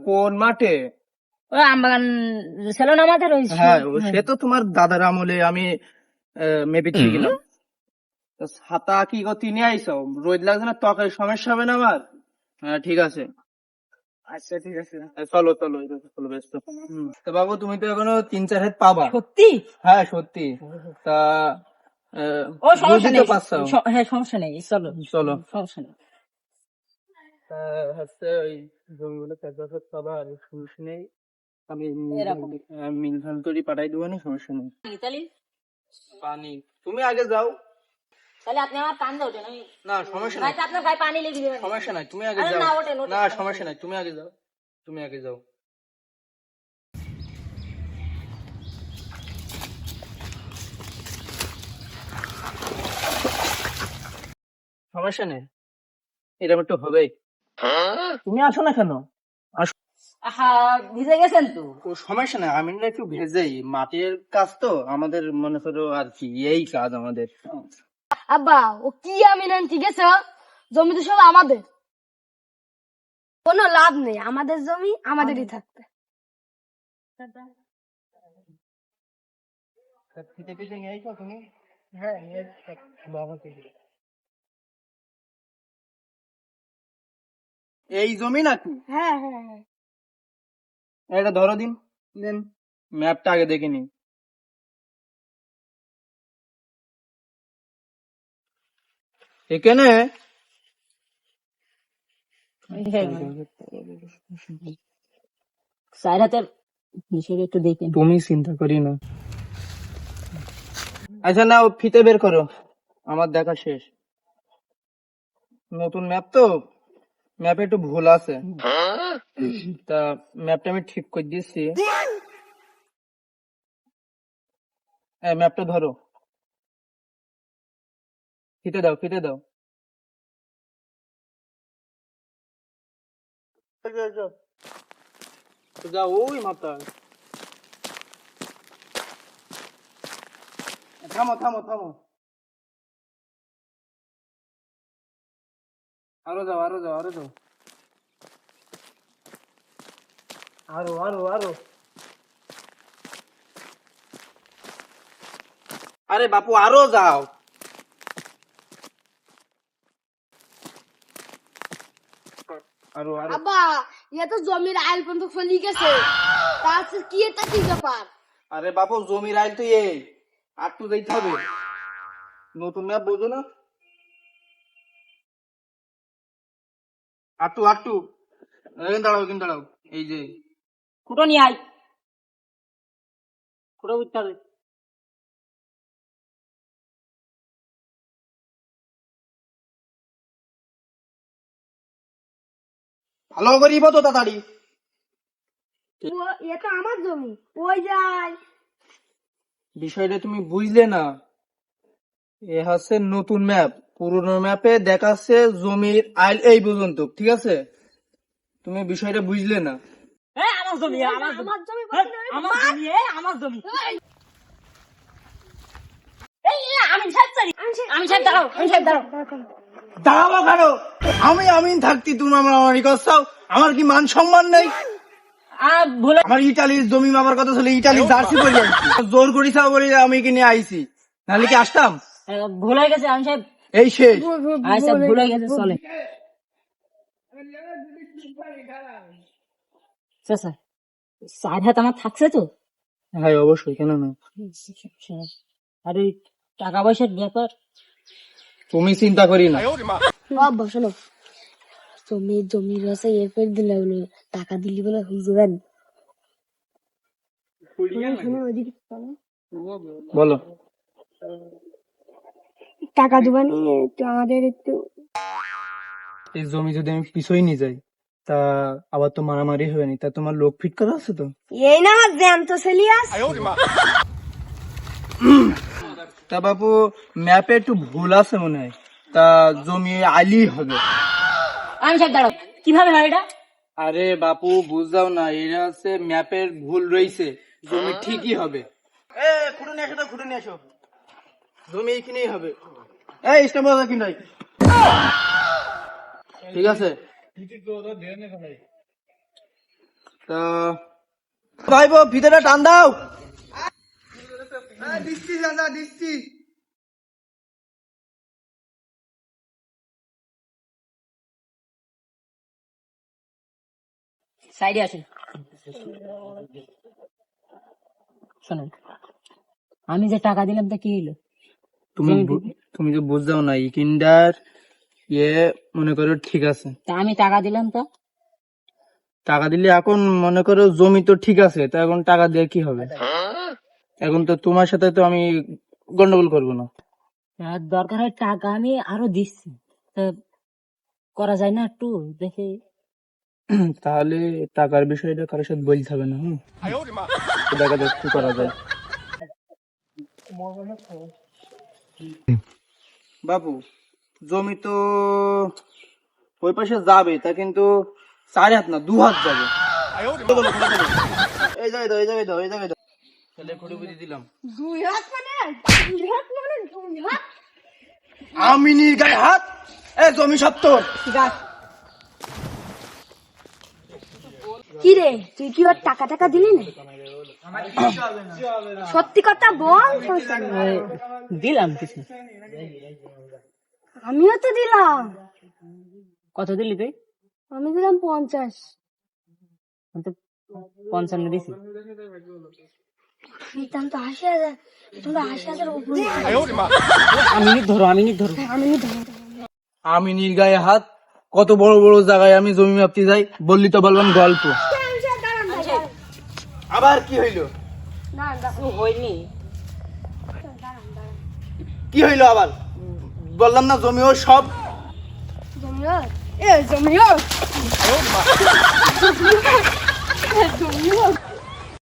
কোন মাঠে? ওই আমবাগান ছিল না আমাদের ওই হ্যাঁ, সে তো তোমার দাদার আমলে আমি মেপে দিয়ে গেলাম। তো ছাতা কি গতি নিয়ে আইসো? রোদ লাগছে না, ত্বকের সমস্যা হবে না আমার? হ্যাঁ, ঠিক আছে। আচ্ছা, ঠিক আছে, চলো চলো চলো, ব্যস্ত। তো বাবু, তুমি তো এখনো 3-4 হাত পাবা। সত্যি? হ্যাঁ, সত্যি। তা ও সমস্যা বুঝতে নেই, পারছো? হ্যাঁ সমস্যা নেই, চলো চলো। সমস্যা নেই। হচ্ছে ওই জমিগুলো চাষবাস পাবা, আর সমস্যা নেই। আমি এরকম মিল ভাল তৈরি পাঠাই দেবো, না সমস্যা নেই। তাহলে পানি তুমি আগে যাও। তাহলে আপনি আমার কান ওঠেন, আমি না, সমস্যা নাই, আপনার গায়ে পানি লেগে যাবে। সমস্যা নাই, তুমি আগে আরে যাও। না, ওঠেন, ওঠেন। না, সমস্যা নাই, তুমি আগে যাও, তুমি আগে যাও। সমস্যা নেই, এরকম একটু হবেই। তুমি আসো না কেন? আসো। হ্যাঁ, ভিজে গেছেন তো। ও, সমস্যা নাই, আমি না একটু ভেজেই, মাটির কাজ তো আমাদের, মনে করো আর কি, এই কাজ আমাদের। আব্বা, ও কি আমি নেন, ঠিক আছে? জমি তো সব আমাদের, কোনো লাভ নেই, আমাদের জমি আমাদেরই থাকবে। এই জমি নাকি? হ্যাঁ হ্যাঁ হ্যাঁ। এটা ধরো, দিন দেন, ম্যাপটা আগে দেখে নি। এখানে চার হাতের হিসেবে একটু দেখেন। তুমি চিন্তা করি না। আচ্ছা, না, ফিতে বের করো, আমার দেখা শেষ। নতুন ম্যাপ তো, ম্যাপে একটু ভুল আছে, তা ম্যাপটা আমি ঠিক করে দিচ্ছি। ম্যাপটা ধরো, ফিতে দাও, ফিতে দাও। যাও ওই মাথায়। থামো থামো থামো, আরো যাও, আরো যাও, আরো যাও, আরো আরো আরো। আরে বাপু, আরো যাও। আরো আরো। আব্বা, ইয়ে তো জমির আইল পর্যন্ত ফলি গেছে, তাছাড়া কি এটা কি ব্যাপার? আরে বাপু, জমির আইল তো এই, আর তো যাইতে হবে। নতুন ম্যাপ বোঝো না? আটটু আটটু, এখানে দাঁড়াও, এখানে দাঁড়াও, এই যে। কুটো নিয়ে আয়, কুটো উঠতে হবে। ভালো করে ইবো তো তাড়াতাড়ি। এ তো আমার জমি, ওই যাই। বিষয়টা তুমি বুঝলে না, এ হচ্ছে নতুন ম্যাপ। পুরোনো ম্যাপে দেখাচ্ছে জমির আইল এই পর্যন্ত, ঠিক আছে? তুমি বিষয়টা বুঝলে না। হ্যাঁ, আমার জমি, আমার জমি, আমার জমি হ্যাঁ, আমার জমি, আমার জমি। এই, আমি সাহেব চাই, আমি সাহেব দাঁড়াও, আমি সাহেব দাঁড়াও। দাঁড়াবো কেন? আমি আমিন থাকতি তুমি আমার আমারই করছাও, আমার কি মান সম্মান নেই? ভুলে আমার ইটালির জমি মামার কথা ছিল, ইটালির জার্সি পরে আইছি, জোর করিছাও বলে আমি কিনে আইছি, নাহলে কি আসতাম? ভুল হয়ে গেছে, আমি সাহেব, এই শেষ। আচ্ছা ভুল হয়ে গেছে, চলে। চাচা, চার হাত আমার থাকছে তো? হ্যাঁ, অবশ্যই, কেন না? আর ওই টাকা পয়সার ব্যাপার, তুমি চিন্তা করি না। আব্বা শোনো, জমির আছে এরপর দিলে বলে টাকা দিলি বলে হুজুরেন। বলো। টাকা দিবানি তো আমাদের একটু। এই জমি যদি আমি পিছই নিয়ে যাই, তা আবার তো মারামারি হবে নি, তা তোমার লোক ফিট করা আছে তো? এই না আমার জ্যান্ত সেলিয়াস। তা বাবু, ম্যাপে একটু ভুল আছে মনে হয়, তা জমি আইলি হবে। আমি সাহেব দাঁড়াও, কিভাবে হয় এটা? আরে বাপু, বুঝাও না, এটা হচ্ছে ম্যাপের ভুল রয়েছে, জমি ঠিকই হবে। খুঁড়ে নিয়ে আসো তো, খুঁড়ে নিয়ে আসো, জমি এইখানেই হবে। এই স্টেপ কি নাই, ঠিক আছে তা ভাই বউ ভিতরে টান দাও। দিচ্ছি দাদা দিচ্ছি। সাইডে আসেন। শোনেন, আমি যে টাকা দিলাম তা কি হইলো? তুমি যে বুঝাও না ইকিন্ডার মনে করো ঠিক আছে, তা আমি টাকা দিলাম তো। টাকা দিলে এখন মনে করো জমি তো ঠিক আছে, তো এখন টাকা দিয়ে কি হবে? এখন তো তোমার সাথে তো আমি গন্ডগোল করবো না। আর দরকার হয় টাকা আমি আরো দিচ্ছি, তা করা যায় না একটু দেখে? তাহলে টাকার বিষয়টা কারোর সাথে বলতে হবে না। দেখা যাক কি করা যায়। বাবু জমি তো ওই পাশে যাবে, তা কিন্তু 4 হাত না 2 হাত যাবে। এই জায়গায় দাও, এই জায়গায় দাও, এই জায়গায় দাও। তাহলে খুঁড়ে বুঝে দিলাম। 2 হাত মানে 2 হাত মানে 2 হাত। আমিনির গায়ে হাত, এ জমি সব তোর। কি রে, তুই কি ওর টাকা টাকা দিলি না? সত্যি কথা বল। দিলাম কিছু। আমিও তো দিলাম। কত দিলি তুই? আমি দিলাম 50। আমি তো 55 দিছি। নিতাম তো 80,000। তোমরা 80,000 উপরে। আমি ধরো, আমি ধরো। আমি ধরে আমিনির গায়ে হাত, কত বড় বড় জায়গায় আমি জমি মাপতে যাই, বললি তো বললাম গল্প। আবার কি হইলো? না হয়নি। কি হইলো আবার? বললাম না জমি ও সব। জমিও জমিও